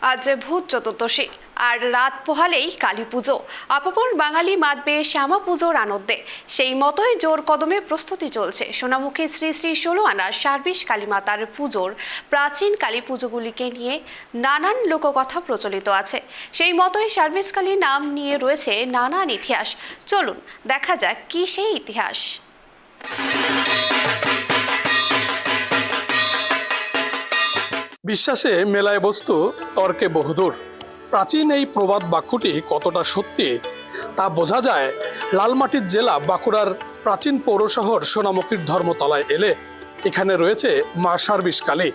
আজ ভূত চতুর্দশী আর রাত পোহালেই কালী পুজো। আপন বাঙালি মাতবে শ্যামা পুজোর আনন্দে। সেই মতোই জোর কদমে প্রস্তুতি চলছে সোনামুখী শ্রী শ্রী ১৬ আনা সার্ভিস কালীমাতার পুজোর। প্রাচীন কালী পুজোগুলিকে নিয়ে নানান লোককথা প্রচলিত আছে। সেই মতোই সার্ভিস কালী নাম নিয়ে রয়েছে নানান ইতিহাস। চলুন দেখা যাক কি সেই ইতিহাস। বিশ্বাসে মেলায় বস্তু, তর্কে বহুদূর। প্রাচীন এই প্রবাদ বাক্যটি কতটা সত্যি তা বোঝা যায় লালমাটির জেলা বাঁকুড়ার প্রাচীন পৌরশহর সোনামুখীর ধর্মতলায় এলে। এখানে রয়েছে মা সার্ভিস কালী।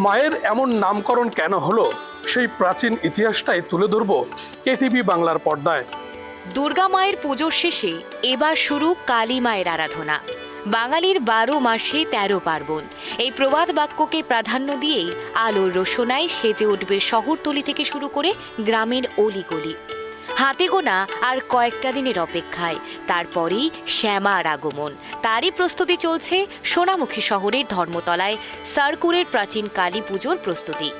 মায়ের এমন নামকরণ কেন হলো, সেই প্রাচীন ইতিহাসটাই তুলে ধরব কেটিভি বাংলার পর্দায়। দুর্গা মায়ের পুজোর শেষে এবার শুরু কালী মায়ের আরাধনা। বাঙালির ১২ মাসে ১৩ পার্বণ, এই প্রবাদ বাক্যকে প্রাধান্য দিয়েই আলোর রোশনায় সেজে উঠবে শহরতলি থেকে শুরু করে গ্রামের অলিগলি। হাতে গোনা আর কয়েকটা দিনের অপেক্ষায় তারপরেই শ্যামার আগমন। তারই প্রস্তুতি চলছে সোনামুখী শহরের ধর্মতলায় সার্কুলের প্রাচীন কালী পুজোর প্রস্তুতি।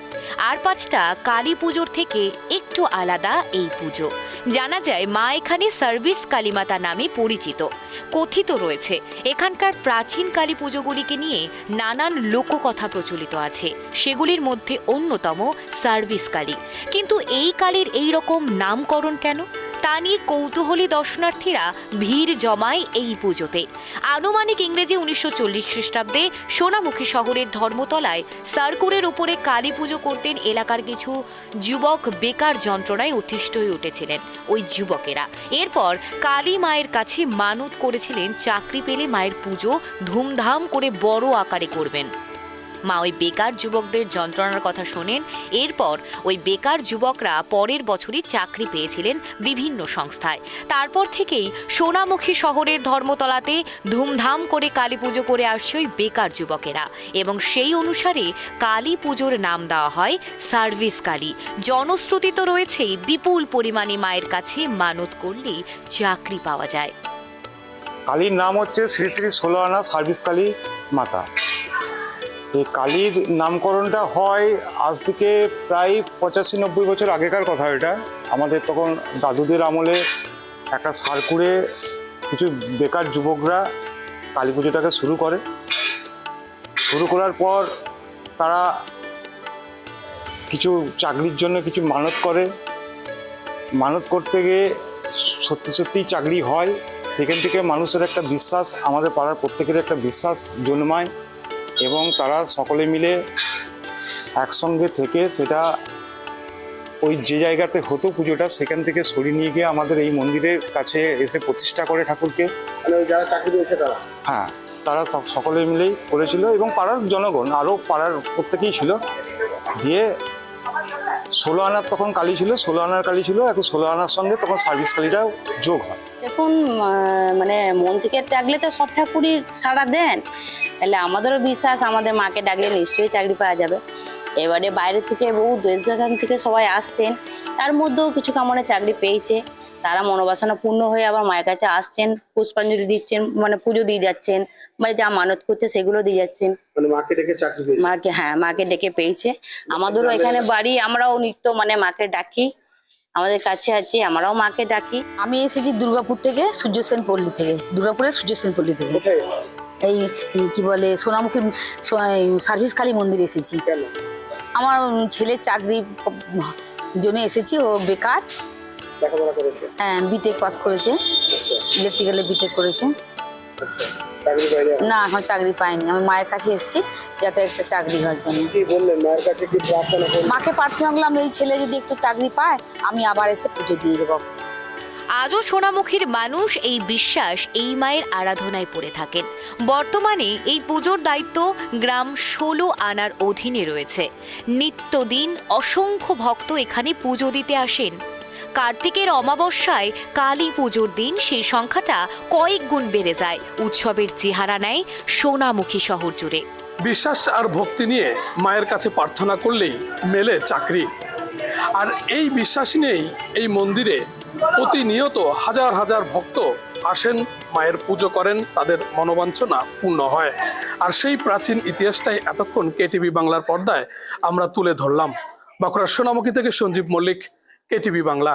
আর ৫টা কালী পুজোর থেকে একটু আলাদা এই পুজো। জানা যায় মা এখানে সার্ভিস কালীমাতা নামে পরিচিত। কথিত রয়েছে এখানকার প্রাচীন কালী পুজোগুলিকে নিয়ে নানান লোককথা প্রচলিত আছে। সেগুলির মধ্যে অন্যতম সার্ভিস কালী। কিন্তু এই কালীর এই রকম নামকরণ কেন, তা নিয়ে কৌতূহলী দর্শনার্থীরা ভিড় জমায় এই পুজোতে। আনুমানিক ইংরেজি ১৯৪০ খ্রিস্টাব্দে সোনামুখী শহরের ধর্মতলায় সার্কুলের উপরে কালী পুজো করতেন এলাকার কিছু যুবক। বেকার যন্ত্রণায় অতিষ্ঠ হয়ে উঠেছিলেন ওই যুবকেরা। এরপর কালী মায়ের কাছে মানত করেছিলেন চাকরি পেলে মায়ের পুজো ধুমধাম করে বড় আকারে করবেন। মা ওই বেকার যুবকদের যন্ত্রণার কথা শোনেন। এরপর ওই বেকার যুবকরা পরের বছরই চাকরি পেয়েছিলেন বিভিন্ন সংস্থায়। তারপর থেকেই সোনামুখী শহরের ধর্মতলাতে ধুমধাম করে কালী পুজো করে আসছে ওই বেকার যুবকেরা, এবং সেই অনুসারে কালী পুজোর নাম দেওয়া হয় সার্ভিস কালী। জনশ্রুতি তো রয়েছেই, বিপুল পরিমাণে মায়ের কাছে মানত করলেই চাকরি পাওয়া যায়। কালীর নাম হচ্ছে শ্রী শ্রী ১৬ আনা সার্ভিস কালী মাতা। এই কালীর নামকরণটা হয় আজ থেকে প্রায় ৮৫-৯০ বছর আগেকার কথা। এটা আমাদের তখন দাদুদের আমলে একটা সার্কুলে কিছু বেকার যুবকরা কালী পুজোটাকে শুরু করার পর তারা কিছু চাকরির জন্য কিছু মানত করতে গিয়ে সত্যি সত্যিই চাকরি হয়। সেখান থেকে মানুষের একটা বিশ্বাস, আমাদের পাড়ার প্রত্যেকের একটা বিশ্বাস জন্মায়, এবং তারা সকলে মিলে একসঙ্গে থেকে সেটা ওই যে জায়গাতে হতো পুজোটা সেখান থেকে সরিয়ে নিয়ে গিয়ে আমাদের এই মন্দিরের কাছে এসে প্রতিষ্ঠা করে ঠাকুরকে। যারা চাকরি পেয়েছে তারা, হ্যাঁ, তারা সকলে মিলেই করেছিল, এবং পাড়ার জনগণ আরও পাড়ার প্রত্যেকেই ছিল। দিয়ে ১৬ আনার তখন কালী ছিল, ১৬ আনার কালী ছিল। এখন ১৬ আনার সঙ্গে তখন সার্ভিস কালীটাও যোগ হয়। দেখুন, মানে মন থেকে ডাকলে তো সব ঠাকুরই সাড়া দেন। তাহলে আমাদেরও বিশ্বাস আমাদের মাকে ডাকলে নিশ্চয়ই চাকরি পাওয়া যাবে। এবারে বাইরে থেকে বহু দেশ দেশান থেকে সবাই আসছেন, তার মধ্যেও কিছু কামনে চাকরি পেয়েছে। তারা মনোবাসনা পূর্ণ হয়ে আবার মায়ের কাছে আসছেন, পুষ্পাঞ্জলি দিচ্ছেন, মানে পুজো দিয়ে যাচ্ছেন, বা যা মানত করছে সেগুলো দিয়ে যাচ্ছেন। মানে মাকে ডেকে চাকরি পেয়েছে। মাকে ডেকে পেয়েছে। আমাদেরও এখানে বাড়ি, আমরাও নিত্য মানে মাকে ডাকি, আমাদের কাছে আছে, আমরাও মাকে ডাকি। আমি এসেছি দুর্গাপুর থেকে, সূর্যসেন পল্লী থেকে, দুর্গাপুরের সূর্যসেন পল্লী থেকে। এই কি বলে সোনামুখীর সার্ভিস কালী মন্দির এসেছি। আমার ছেলের চাকরি জন্য এসেছি, ও বেকার। হ্যাঁ, বিটেক পাস করেছে, ইলেকট্রিক্যালে বিটেক করেছে। না, এখন চাকরি পাইনি। আমি মায়ের কাছে এসেছি যাতে একটা চাকরি হওয়ার জন্য। মাকে প্রার্থনা করলাম এই ছেলে যদি একটু চাকরি পায় আমি আবার এসে পুজো দিয়ে দেবো। আজও সোনামুখীর মানুষ এই বিশ্বাস, এই মায়ের আরাধনায় পড়ে থাকেন। বর্তমানে এই পুজোর দায়িত্ব গ্রাম ১৬ আনার অধীনে রয়েছে। নিত্যদিন অসংখ্য ভক্ত এখানে পুজো দিতে আসেন। কার্তিকের অমাবস্যায় কালী পুজোর দিন সেই সংখ্যাটা কয়েক গুণ বেড়ে যায়। উৎসবের চেহারা নেয় সোনামুখী শহর জুড়ে। বিশ্বাস আর ভক্তি নিয়ে মায়ের কাছে প্রার্থনা করলেই মেলে চাকরি। আর এই বিশ্বাস নিয়েই এই মন্দিরে প্রতিনিয়ত হাজার হাজার ভক্ত আসেন, মায়ের পুজো করেন, তাদের মনোবাঞ্ছনা পূর্ণ হয়। আর সেই প্রাচীন ইতিহাসটাই এতক্ষণ কেটিভি বাংলার পর্দায় আমরা তুলে ধরলাম। বাঁকুড়ার সোনামুখী থেকে সঞ্জীব মল্লিক, কেটিভি বাংলা।